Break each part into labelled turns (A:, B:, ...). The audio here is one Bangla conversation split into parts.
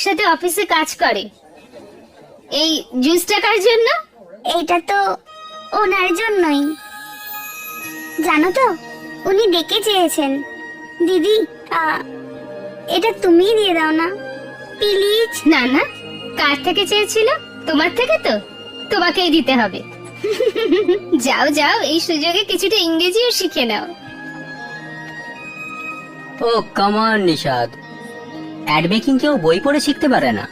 A: একসাথে অফিসে কাজ করে, এই জুস টাকার জন্য।
B: এটা তো ওনার জন্যই, জানো তো, উনি ডেকে চেয়েছেন। দিদি, এটা তুমিই দিয়ে দাও না প্লিজ।
A: না না, কার থেকে চেয়েছিল? তোমার থেকে তো, তোমাকেই দিতে হবে। যাও যাও, এই সুযোগে কিছুটা ইংরেজিও শিখে নাও।
C: Oh come on Nishad, ad making কেউ বই পড়ে শিখতে পারে না।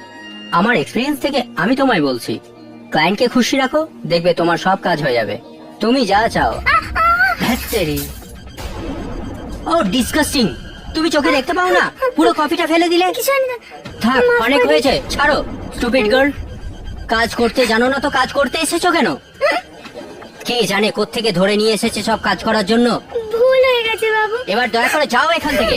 C: আমার এক্সপেরিয়েন্স থেকে আমি তোমায় বলছি, ক্লায়েন্টকে খুশি রাখো, দেখবে তোমার সব কাজ হয়ে যাবে। তুমি যা চাও। ও ডিসকাস্টিং, তুমি চোখে দেখতে পাও না? পুরো কফিটা ফেলে দিলে। থাক, অনেক হয়েছে, ছাড়ো। স্টুপিড গার্ল, কাজ করতে জানো না তো কাজ করতে এসেছো কেন? কে জানে কোত্থেকে ধরে নিয়ে এসেছে সব কাজ করার জন্য।
B: ভুল হয়ে গেছে বাবু।
C: এবার দয়া করে যাও এখান থেকে।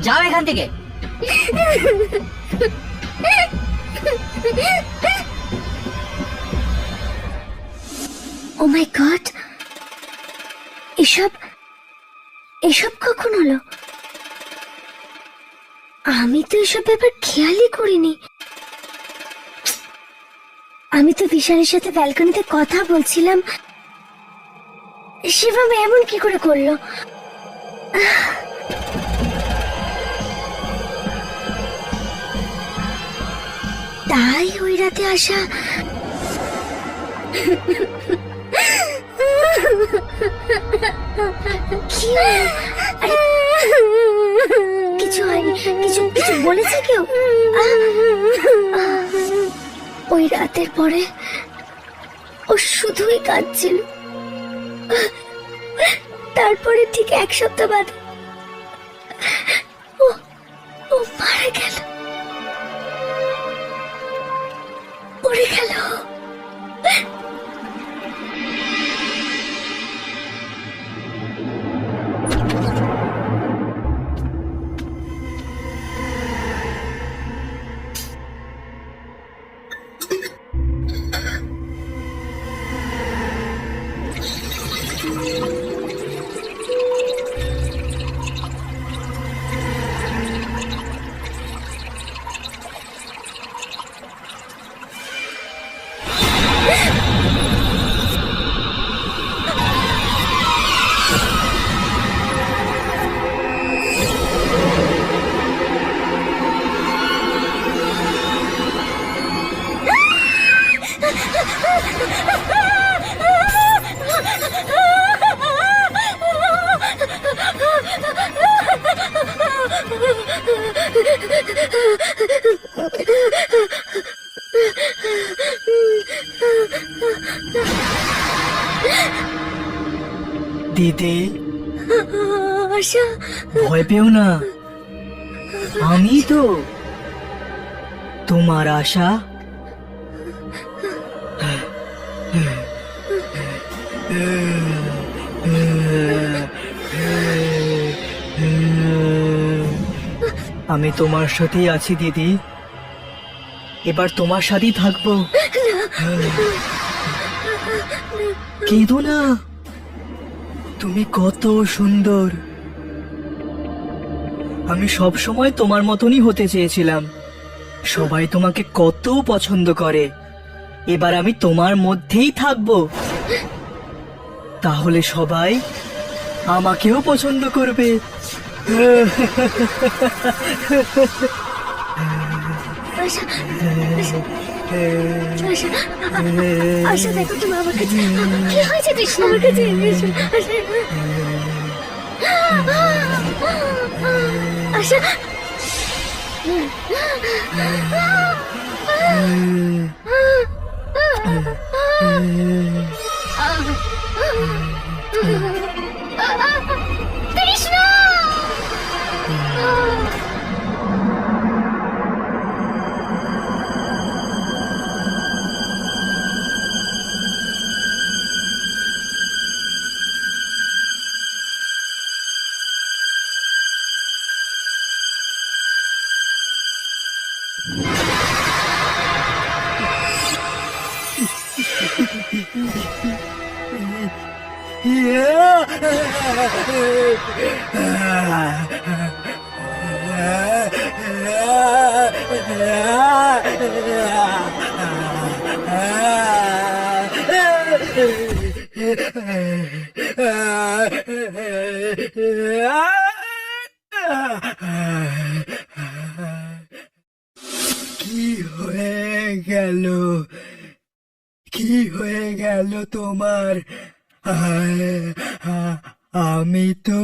C: যাও এখান থেকে।
B: ও মাই গড, এসব এসব কখন হলো? আমি তো এসব ব্যাপার খেয়ালই করিনি। আমি তো বিশালের সাথে ব্যালকনিতে কথা বলছিলাম, সেভাবে এমন কি করে করলো? তাই ওই রাতে আসা। কি হলো? আরে, কিছু হয়নি, কিছু কিছু বলেছে কেউ? ওই রাতের পরে ও শুধুই কাঁদছিল। তারপরে ঠিক এক সপ্তাহ বাদে ও ও মারা গেল, মরে গেল।
D: দিদি,
B: আশা,
D: ভয় পেও না, আমি তো তোমার আশা। আমি তোমার সাথেই আছি দিদি, এবার তোমার সাথেই থাকবো। কেঁদো না, তুমি কত সুন্দর। আমি সব সময় তোমার মতনই হতে চেয়েছিলাম। সবাই তোমাকে কত পছন্দ করে। এবার আমি তোমার মধ্যেই থাকবো, তাহলে সবাই আমাকেও পছন্দ করবে।
B: আশা, আশা, আশা, দেখো তুমি আমার কাছে। কি হয়েছে কৃষ্ণ? আমার কাছে এসো। আশা,
A: কৃষ্ণ!
D: কি হয়ে গেল? কি হয়ে গেল তোমার? আমি তো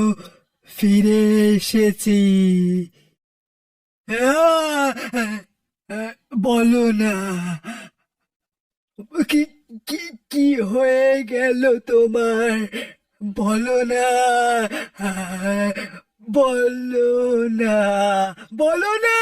D: ফিরে এসেছি। বলো না, কি কি কি হয়ে গেল তোমার? বলো না, বলো না, বলো না।